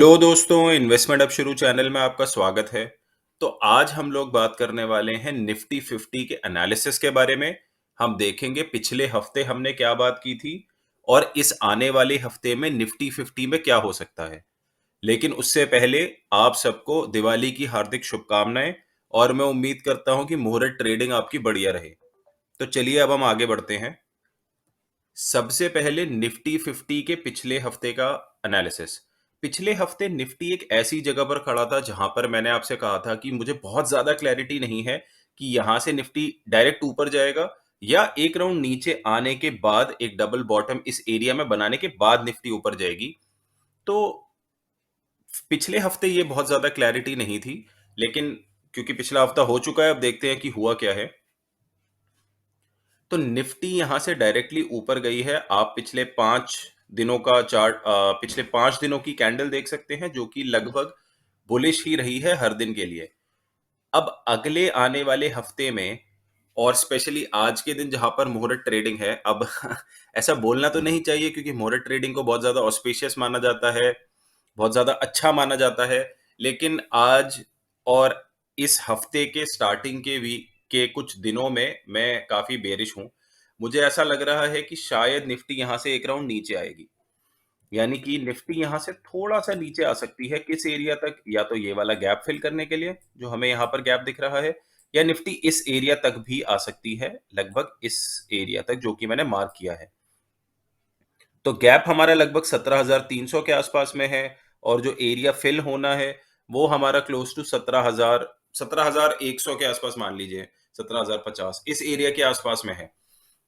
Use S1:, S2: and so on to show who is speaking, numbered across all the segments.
S1: Hello दोस्तों, investment अब शुरू चैनल में आपका स्वागत है। तो आज हम लोग बात करने वाले हैं निफ्टी 50 के एनालिसिस के बारे में। हम देखेंगे पिछले हफ्ते हमने क्या बात की थी और इस आने वाले हफ्ते में निफ्टी 50 में क्या हो सकता है। लेकिन उससे पहले आप सबको दिवाली की हार्दिक शुभकामनाएं और मैं उम्मीद करता हूं कि मुहूर्त ट्रेडिंग आपकी बढ़िया रहे। तो चलिए अब हम आगे बढ़ते हैं। सबसे पहले निफ्टी 50 के पिछले हफ्ते का एनालिसिस। पिछले हफ्ते निफ्टी एक ऐसी जगह पर खड़ा था जहां पर मैंने आपसे कहा था कि मुझे बहुत ज्यादा क्लैरिटी नहीं है कि यहां से निफ्टी डायरेक्ट ऊपर जाएगा या एक राउंड नीचे आने के बाद एक डबल बॉटम इस एरिया में बनाने के बाद निफ्टी ऊपर जाएगी। तो पिछले हफ्ते ये बहुत ज्यादा क्लैरिटी नहीं थी, लेकिन क्योंकि पिछला हफ्ता हो चुका है अब देखते हैं कि हुआ क्या है। तो निफ्टी यहां से डायरेक्टली ऊपर गई है। आप पिछले 5 दिनों का चार्ट, पिछले 5 दिनों की कैंडल देख सकते हैं जो कि लगभग बुलिश ही रही है हर दिन के लिए। अब अगले आने वाले हफ्ते में और स्पेशली आज के दिन जहां पर मुहूर्त ट्रेडिंग है, अब ऐसा बोलना तो नहीं चाहिए क्योंकि मुहूर्त ट्रेडिंग को बहुत ज्यादा ऑस्पिशियस माना जाता है, बहुत ज्यादा अच्छा माना जाता है। लेकिन आज और इस हफ्ते के स्टार्टिंग के वीक के कुछ दिनों में मैं काफी बेरिश हूं। मुझे ऐसा लग रहा है कि शायद निफ्टी यहां से एक राउंड नीचे आएगी, यानी कि निफ्टी यहां से थोड़ा सा नीचे आ सकती है। किस एरिया तक? या तो ये वाला गैप फिल करने के लिए जो हमें यहाँ पर गैप दिख रहा है, या निफ्टी इस एरिया तक भी आ सकती है, लगभग इस एरिया तक जो कि मैंने मार्क किया है। तो गैप हमारा लगभग 17,300 के आसपास में है और जो एरिया फिल होना है वो हमारा क्लोज टू 17,100 के आसपास मान लीजिए, 17,050 इस एरिया के आसपास में है।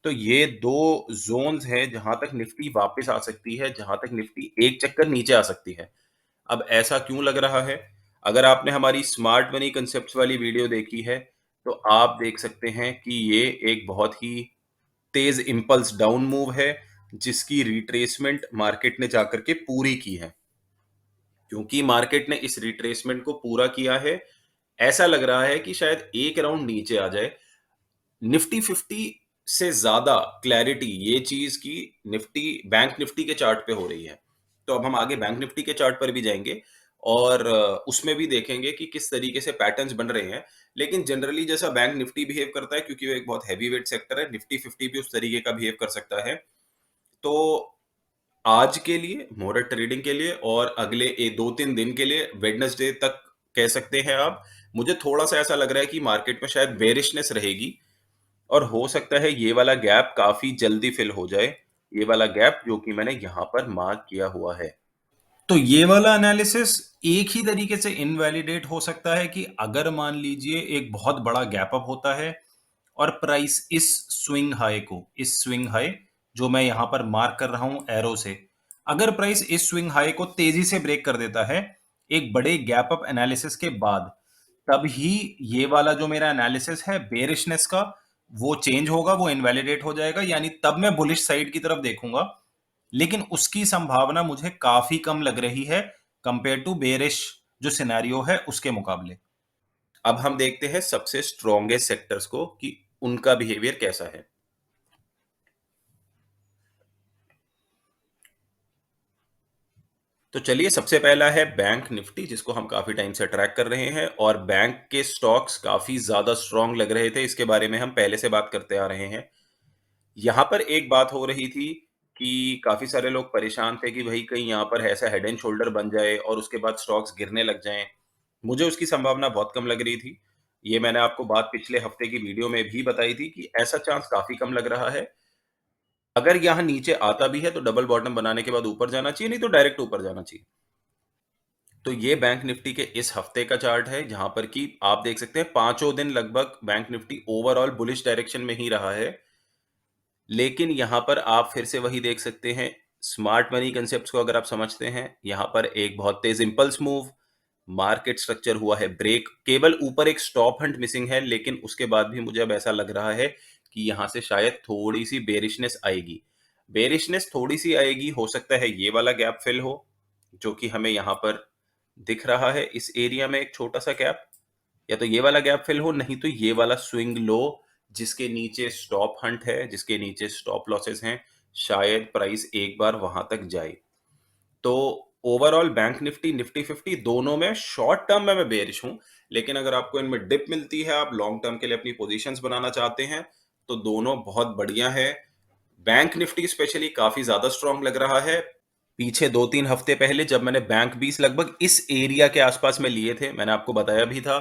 S1: तो ये दो जोन्स हैं जहां तक निफ्टी वापस आ सकती है, जहां तक निफ्टी एक चक्कर नीचे आ सकती है। अब ऐसा क्यों लग रहा है? अगर आपने हमारी स्मार्ट मनी कंसेप्ट वाली वीडियो देखी है तो आप देख सकते हैं कि ये एक बहुत ही तेज इंपल्स डाउन मूव है जिसकी रिट्रेसमेंट मार्केट ने जाकर के पूरी की है। क्योंकि मार्केट ने इस रिट्रेसमेंट को पूरा किया है, ऐसा लग रहा है कि शायद एक राउंड नीचे आ जाए। निफ्टी 50 से ज्यादा क्लैरिटी ये चीज की निफ्टी, बैंक निफ्टी के चार्ट पे हो रही है। तो अब हम आगे बैंक निफ्टी के चार्ट पर भी जाएंगे और उसमें भी देखेंगे कि किस तरीके से पैटर्न्स बन रहे हैं। लेकिन जनरली जैसा बैंक निफ्टी बिहेव करता है, क्योंकि वो एक बहुत हैवी वेट सेक्टर है, निफ्टी 50 भी उस तरीके का बिहेव कर सकता है। तो आज के लिए मुहूर्त ट्रेडिंग के लिए और अगले 2-3 दिन के लिए वेडनेसडे तक कह सकते हैं आप, मुझे थोड़ा सा ऐसा लग रहा है कि मार्केट में शायद बेरिशनेस रहेगी और हो सकता है ये वाला गैप काफी जल्दी फिल हो जाए, ये वाला गैप जो कि मैंने यहां पर मार्क किया हुआ है। तो ये वाला एनालिसिस एक ही तरीके से इनवैलिडेट हो सकता है कि अगर मान लीजिए एक बहुत बड़ा गैप अप होता है और प्राइस इस स्विंग हाई जो मैं यहां पर मार्क कर रहा हूं एरो से, अगर प्राइस इस स्विंग हाई को तेजी से ब्रेक कर देता है एक बड़े गैप अप एनालिसिस के बाद, तब ही ये वाला जो मेरा एनालिसिस है बेरिशनेस का वो चेंज होगा, वो इनवैलिडेट हो जाएगा, यानी तब मैं बुलिश साइड की तरफ देखूंगा। लेकिन उसकी संभावना मुझे काफी कम लग रही है कंपेयर टू बेरिश जो सिनेरियो है उसके मुकाबले। अब हम देखते हैं सबसे स्ट्रॉन्गेस्ट सेक्टर्स को कि उनका बिहेवियर कैसा है। तो चलिए, सबसे पहला है बैंक निफ्टी जिसको हम काफी टाइम से ट्रैक कर रहे हैं और बैंक के स्टॉक्स काफी ज्यादा स्ट्रांग लग रहे थे, इसके बारे में हम पहले से बात करते आ रहे हैं। यहाँ पर एक बात हो रही थी कि काफी सारे लोग परेशान थे कि भाई कहीं यहाँ पर ऐसा हेड एंड शोल्डर बन जाए और उसके बाद स्टॉक्स गिरने लग जाएं। मुझे उसकी संभावना बहुत कम लग रही थी। ये मैंने आपको बात पिछले हफ्ते की वीडियो में भी बताई थी कि ऐसा चांस काफी कम लग रहा है। अगर यहाँ नीचे आता भी है तो डबल बॉटम बनाने के बाद ऊपर जाना चाहिए, नहीं तो डायरेक्ट ऊपर जाना चाहिए। तो ये बैंक निफ्टी के इस हफ्ते का चार्ट है जहां पर कि आप देख सकते हैं पांचों दिन लगभग bank Nifty overall bullish direction में ही रहा है। लेकिन यहां पर आप फिर से वही देख सकते हैं, स्मार्ट मनी कंसेप्ट को अगर आप समझते हैं, यहां पर एक बहुत तेज इंपल्स मूव, मार्केट स्ट्रक्चर हुआ है ब्रेक, केवल ऊपर एक स्टॉप हंट मिसिंग है, लेकिन उसके बाद भी मुझे अब ऐसा लग रहा है कि यहां से शायद थोड़ी सी बेरिशनेस आएगी। बेरिशनेस थोड़ी सी आएगी, हो सकता है ये वाला गैप फिल हो जो कि हमें यहां पर दिख रहा है इस एरिया में एक छोटा सा गैप, या तो ये वाला गैप फिल हो, नहीं तो ये वाला स्विंग लो जिसके नीचे स्टॉप हंट है, जिसके नीचे स्टॉप लॉसेस हैं, शायद प्राइस एक बार वहां तक जाए। तो ओवरऑल बैंक निफ्टी, निफ्टी 50 दोनों में शॉर्ट टर्म में मैं बेयरिश हूं, लेकिन अगर आपको इनमें डिप मिलती है, आप लॉन्ग टर्म के लिए अपनी पोजीशंस बनाना चाहते हैं, तो दोनों बहुत बढ़िया है। बैंक निफ्टी स्पेशली काफी ज्यादा स्ट्रांग लग रहा है। पीछे 2-3 हफ्ते पहले जब मैंने बैंक 20 लगभग इस एरिया के आसपास में लिए थे, मैंने आपको बताया भी था,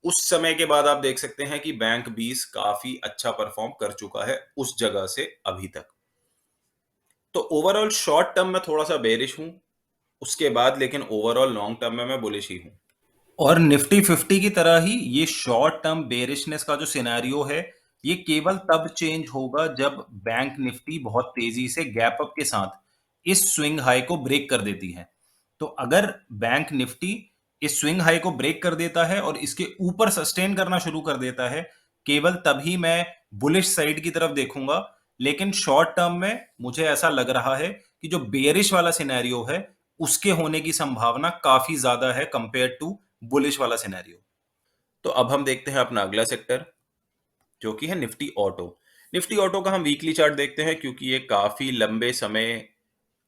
S1: उस समय के बाद आप देख सकते हैं कि बैंक 20 काफी अच्छा परफॉर्म कर चुका है उस जगह से अभी तक। तो ओवरऑल शॉर्ट टर्म में थोड़ा सा बेरिश हूं, उसके बाद लेकिन ओवरऑल लॉन्ग टर्म में मैं बुलिश ही हूं। और निफ्टी 50 की तरह ही ये शॉर्ट टर्म बेरिशनेस का जो सिनेरियो है, ये केवल तब चेंज होगा जब बैंक निफ्टी बहुत तेजी से गैप अप के साथ इस स्विंग हाई को ब्रेक कर देती है। तो अगर बैंक निफ्टी इस स्विंग हाई को ब्रेक कर देता है और इसके ऊपर सस्टेन करना शुरू कर देता है, केवल तभी मैं बुलिश साइड की तरफ देखूंगा। लेकिन शॉर्ट टर्म में मुझे ऐसा लग रहा है कि जो बेरिश वाला सिनेरियो है, उसके होने की संभावना काफी ज्यादा है कंपेयर टू बुलिश वाला सिनेरियो। तो अब हम देखते हैं अपना अगला सेक्टर, जो कि है निफ्टी ऑटो। निफ्टी ऑटो का हम वीकली चार्ट देखते हैं, क्योंकि ये काफी लंबे समय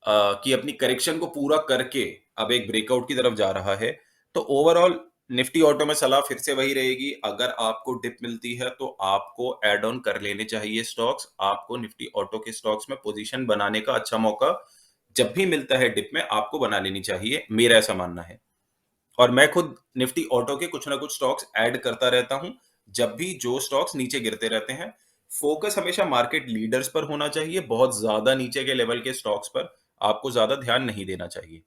S1: की अपनी करेक्शन को पूरा करके अब एक ब्रेकआउट की तरफ जा रहा है। तो ओवरऑल निफ्टी ऑटो में सलाह फिर से वही रहेगी, अगर आपको डिप मिलती है तो आपको एड ऑन कर लेने चाहिए स्टॉक्स। आपको निफ्टी ऑटो के स्टॉक्स में पोजीशन बनाने का अच्छा मौका जब भी मिलता है डिप में आपको बना लेनी चाहिए, मेरा ऐसा मानना है। और मैं खुद निफ्टी ऑटो के कुछ ना कुछ स्टॉक्स ऐड करता रहता हूं, जब भी जो स्टॉक्स नीचे गिरते रहते हैं। फोकस हमेशा मार्केट लीडर्स पर होना चाहिए, बहुत ज्यादा नीचे के लेवल के स्टॉक्स पर आपको ज्यादा ध्यान नहीं देना चाहिए।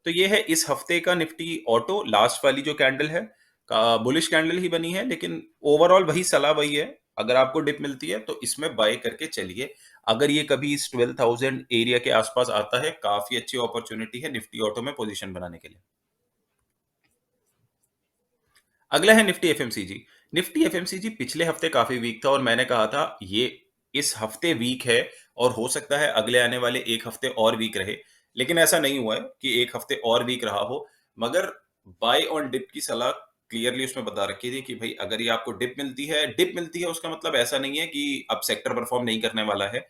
S1: तो ये है इस हफ्ते का निफ्टी ऑटो। लास्ट वाली जो कैंडल है का बुलिश कैंडल ही बनी है, लेकिन ओवरऑल वही सलाह वही है, अगर आपको डिप मिलती है तो इसमें बाय करके चलिए। अगर ये कभी इस 12,000 एरिया के आसपास आता है, काफी अच्छी अपॉर्चुनिटी है निफ्टी ऑटो में पोजीशन बनाने के लिए। अगला है निफ्टी एफएमसीजी। निफ्टी एफएमसीजी पिछले हफ्ते काफी वीक था और मैंने कहा था ये इस हफ्ते वीक है और हो सकता है अगले आने वाले एक हफ्ते और वीक रहे, लेकिन ऐसा नहीं हुआ है कि एक हफ्ते और वीक रहा हो। मगर बाय ऑन डिप की सलाह क्लियरली उसमें बता रखी थी कि भाई अगर ये आपको डिप मिलती है उसका मतलब ऐसा नहीं है कि अब सेक्टर परफॉर्म नहीं करने वाला है।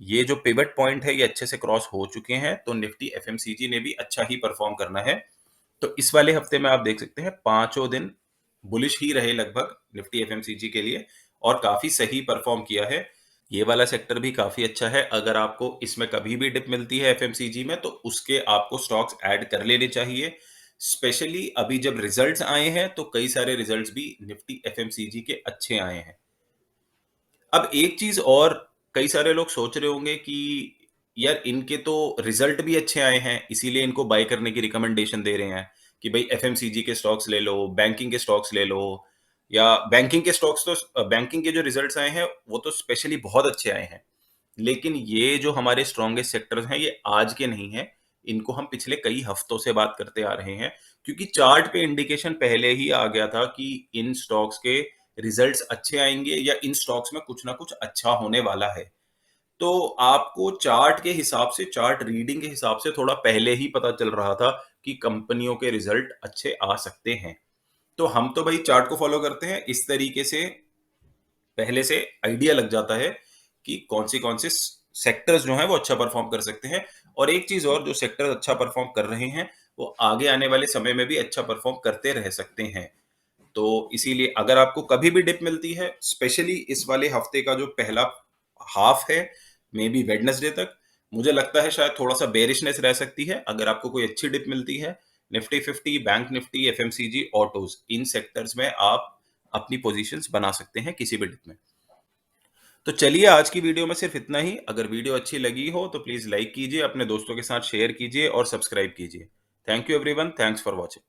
S1: ये जो पिवट पॉइंट है ये अच्छे से क्रॉस हो चुके हैं, तो निफ्टी एफएमसीजी ने भी अच्छा ही परफॉर्म करना है। तो इस वाले हफ्ते में आप देख सकते हैं पांचों दिन बुलिश ही रहे लगभग निफ्टी एफएमसीजी के लिए, और काफी सही परफॉर्म किया है। ये वाला सेक्टर भी काफी अच्छा है, अगर आपको इसमें कभी भी डिप मिलती है एफएमसीजी में तो उसके आपको स्टॉक्स ऐड कर लेने चाहिए। स्पेशली अभी जब रिजल्ट्स आए हैं तो कई सारे रिजल्ट्स भी निफ्टी एफएमसीजी के अच्छे आए हैं। अब एक चीज और, कई सारे लोग सोच रहे होंगे कि यार इनके तो रिजल्ट भी अच्छे आए हैं इसीलिए इनको बाय करने की रिकमेंडेशन दे रहे हैं कि भाई एफएमसीजी के स्टॉक्स ले लो, बैंकिंग के स्टॉक्स ले लो। या बैंकिंग के स्टॉक्स तो बैंकिंग के जो रिजल्ट्स आए हैं वो तो स्पेशली बहुत अच्छे आए हैं, लेकिन ये जो हमारे स्ट्रॉन्गेस्ट सेक्टर्स हैं ये आज के नहीं हैं, इनको हम पिछले कई हफ्तों से बात करते आ रहे हैं। क्योंकि चार्ट पे इंडिकेशन पहले ही आ गया था कि इन स्टॉक्स के रिजल्ट्स अच्छे आएंगे या इन स्टॉक्स में कुछ ना कुछ अच्छा होने वाला है। तो आपको चार्ट के हिसाब से, चार्ट रीडिंग के हिसाब से थोड़ा पहले ही पता चल रहा था कि कंपनियों के रिजल्ट अच्छे आ सकते हैं। तो हम तो भाई चार्ट को फॉलो करते हैं, इस तरीके से पहले से आइडिया लग जाता है कि कौन से सेक्टर्स जो हैं वो अच्छा परफॉर्म कर सकते हैं। और एक चीज और, जो सेक्टर अच्छा परफॉर्म कर रहे हैं वो आगे आने वाले समय में भी अच्छा परफॉर्म करते रह सकते हैं। तो इसीलिए अगर आपको कभी भी डिप मिलती है, स्पेशली इस वाले हफ्ते का जो पहला हाफ है, मे बी वेडनेसडे तक, मुझे लगता है शायद थोड़ा सा बेरिशनेस रह सकती है। अगर आपको कोई अच्छी डिप मिलती है, Nifty 50, bank Nifty, FMCG, autos, इन सेक्टर्स में आप अपनी पोजीशंस बना सकते हैं किसी भी डिप में। तो चलिए आज की वीडियो में सिर्फ इतना ही। अगर वीडियो अच्छी लगी हो तो प्लीज लाइक कीजिए, अपने दोस्तों के साथ शेयर कीजिए और सब्सक्राइब कीजिए। Thank you everyone, thanks for watching.